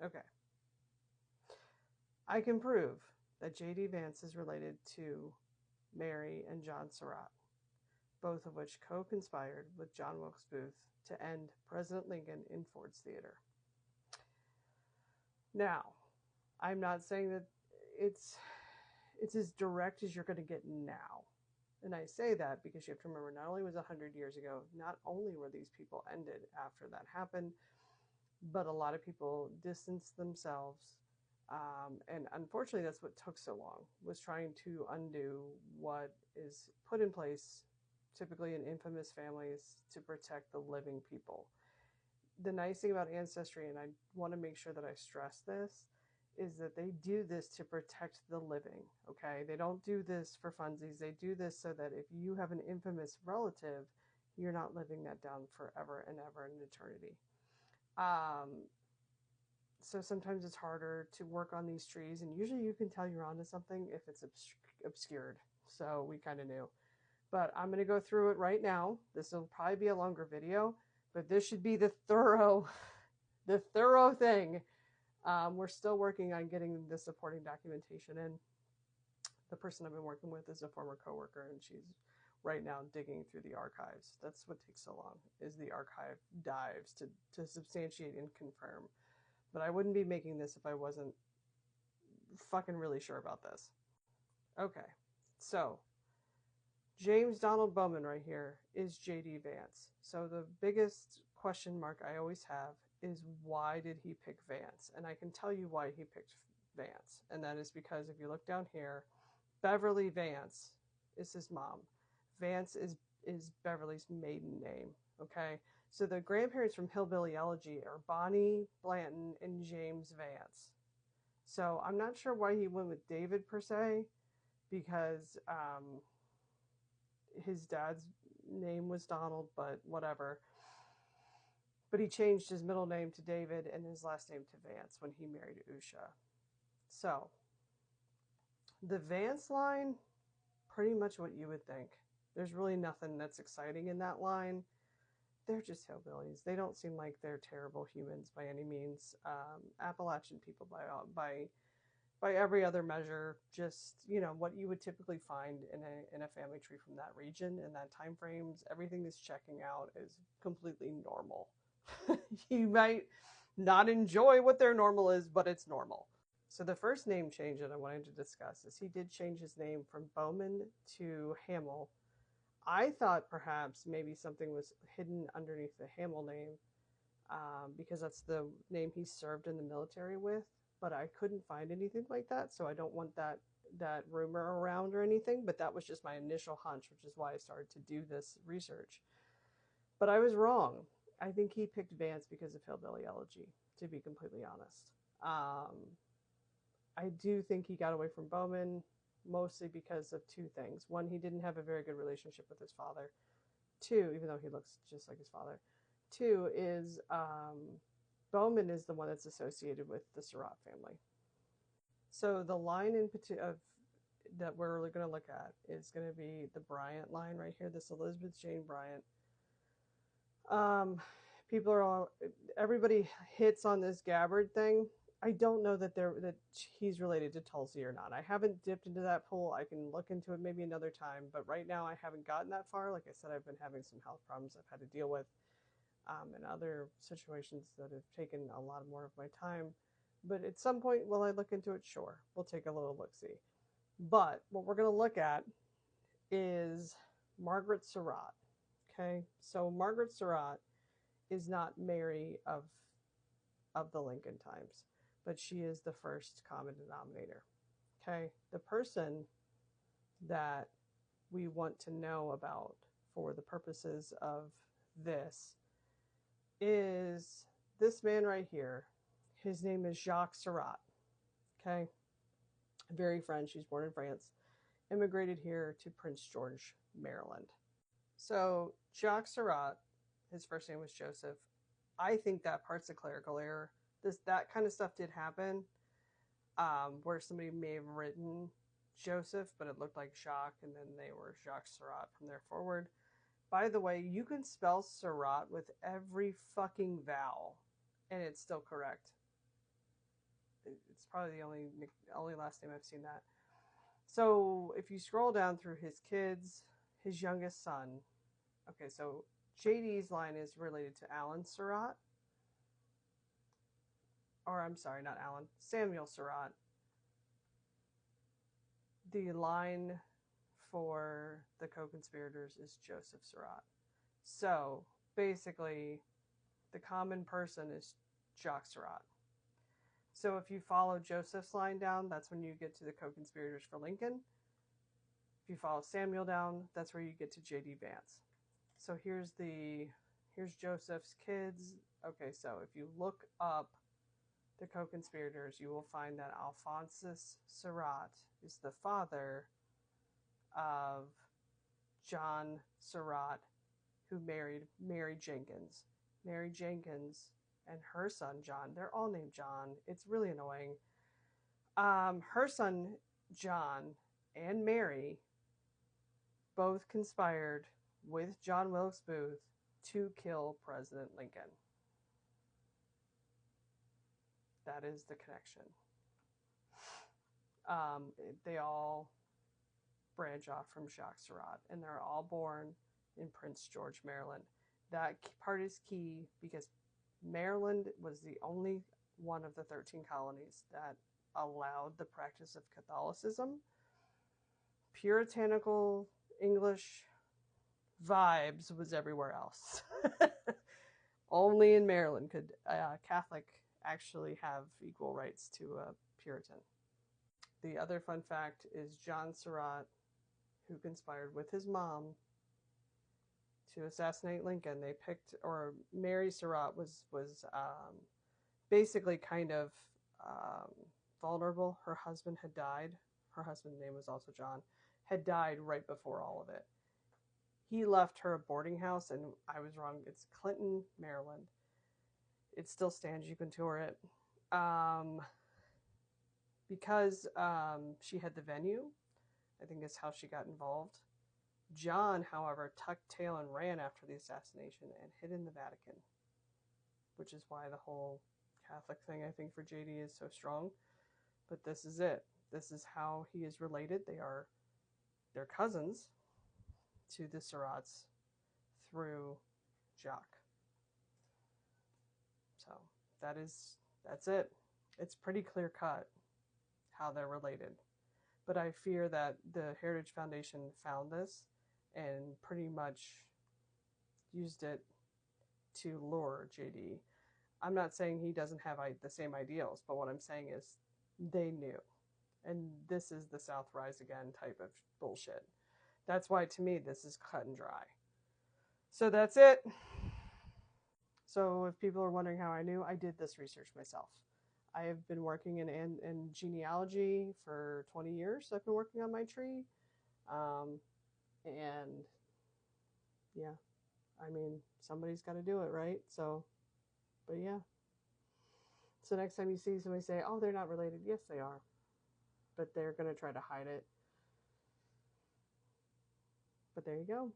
Okay. I can prove that J.D. Vance is related to Mary and John Surratt, both of which co-conspired with John Wilkes Booth to end President Lincoln in Ford's Theater. Now, I'm not saying that it's it's as direct as you're going to get now. And I say that because you have to remember, not only was it 100 years ago, not only were these people ended after that happened, but a lot of people distanced themselves. And unfortunately, that's what took so long, was trying to undo what is put in place, typically in infamous families, to protect the living people. The nice thing about Ancestry, and I want to make sure that I stress this, is that they do this to protect the living. Okay, they don't do this for funsies. They do this so that if you have an infamous relative, you're not living that down forever and ever in eternity. Um, so sometimes it's harder to work on these trees, and usually you can tell you're onto something if it's obscured. So we kind of knew. But I'm going to go through it right now. This will probably be a longer video, but this should be the thorough thing. We're still working on getting the supporting documentation in. The person I've been working with is a former coworker, and she's right now digging through the archives. That's what takes so long, is the archive dives to substantiate and confirm. But I wouldn't be making this if I wasn't fucking really sure about this. Okay, so James Donald Bowman right here is J.D. Vance. So the biggest question mark I always have is, why did he pick Vance? And I can tell you why he picked Vance. And that is because if you look down here, Beverly Vance is his mom. Vance is Beverly's maiden name. Okay. So the grandparents from Hillbilly Elegy are Bonnie Blanton and James Vance. So I'm not sure why he went with David per se, because his dad's name was Donald, but whatever. But he changed his middle name to David and his last name to Vance when he married Usha. So the Vance line, pretty much what you would think. There's really nothing that's exciting in that line. They're just hillbillies. They don't seem like they're terrible humans by any means. Appalachian people by every other measure, just, you know, what you would typically find in a family tree from that region and that time frames. Everything is checking out is completely normal. You might not enjoy what their normal is, but it's normal. So the first name change that I wanted to discuss is he did change his name from Bowman to Hamill. I thought perhaps maybe something was hidden underneath the Hamill name, because that's the name he served in the military with. But I couldn't find anything like that, so I don't want that rumor around or anything. But that was just my initial hunch, which is why I started to do this research. But I was wrong. I think he picked Vance because of Hillbilly Elegy, to be completely honest. Um, I do think he got away from Bowman mostly because of two things. One, he didn't have a very good relationship with his father. Two, even though he looks just like his father. Two is Bowman is the one that's associated with the Surratt family. So the line of that we're really going to look at is going to be the Bryant line right here. This Elizabeth Jane Bryant. Um, people are all everybody hits on this Gabbard thing. I don't know that he's related to Tulsi or not. I haven't dipped into that pool. I can look into it maybe another time, but right now I haven't gotten that far. Like I said, I've been having some health problems I've had to deal with, and other situations that have taken a lot more of my time. But at some point, will I look into it? Sure, we'll take a little look see. But what we're going to look at is Margaret Surratt. Okay, so Margaret Surratt is not Mary of the Lincoln times, but she is the first common denominator. Okay, the person that we want to know about for the purposes of this is this man right here. His name is Jacques Surratt. Okay, very French. He's born in France, immigrated here to Prince George, Maryland. So Jacques Surratt, his first name was Joseph. I think that part's a clerical error. That kind of stuff did happen, where somebody may have written Joseph, but it looked like Jacques, and then they were Jacques Surratt from there forward. By the way, you can spell Surratt with every fucking vowel, and it's still correct. It's probably the only last name I've seen that. So if you scroll down through his kids, his youngest son. Okay, so JD's line is related to Alan Surratt. Or I'm sorry, not Alan, Samuel Surratt. The line for the co-conspirators is Joseph Surratt. So basically, the common person is Jacques Surratt. So if you follow Joseph's line down, that's when you get to the co-conspirators for Lincoln. If you follow Samuel down, that's where you get to J.D. Vance. So here's Joseph's kids. Okay, so if you look up the co-conspirators, you will find that Alphonsus Surratt is the father of John Surratt, who married Mary Jenkins. Mary Jenkins and her son John, they're all named John. It's really annoying. Her son John and Mary both conspired with John Wilkes Booth to kill President Lincoln. That is the connection. They all branch off from Jacques Surratt, and they're all born in Prince George, Maryland. That part is key because Maryland was the only one of the 13 colonies that allowed the practice of Catholicism. Puritanical English vibes was everywhere else. Only in Maryland could a Catholic actually have equal rights to a Puritan. The other fun fact is John Surratt, who conspired with his mom to assassinate Lincoln. They picked, or Mary Surratt was basically kind of vulnerable. Her husband had died. Her husband's name was also John. Had died right before all of it. He left her a boarding house, and I was wrong. It's Clinton, Maryland. It still stands. You can tour it. Because she had the venue, I think is how she got involved. John, however, tucked tail and ran after the assassination and hid in the Vatican, which is why the whole Catholic thing, I think, for JD is so strong. But this is it. This is how he is related. They're cousins to the Surratts through Jacques. So that's it. It's pretty clear cut how they're related. But I fear that the Heritage Foundation found this and pretty much used it to lure JD. I'm not saying he doesn't have the same ideals, but what I'm saying is they knew. And this is the South Rise Again type of bullshit. That's why, to me, this is cut and dry. So that's it. So if people are wondering how I knew, I did this research myself. I have been working in genealogy for 20 years. I've been working on my tree. And yeah, I mean, somebody's got to do it, right? So, but yeah. So next time you see somebody say, oh, they're not related. Yes, they are. But they're going to try to hide it. But there you go.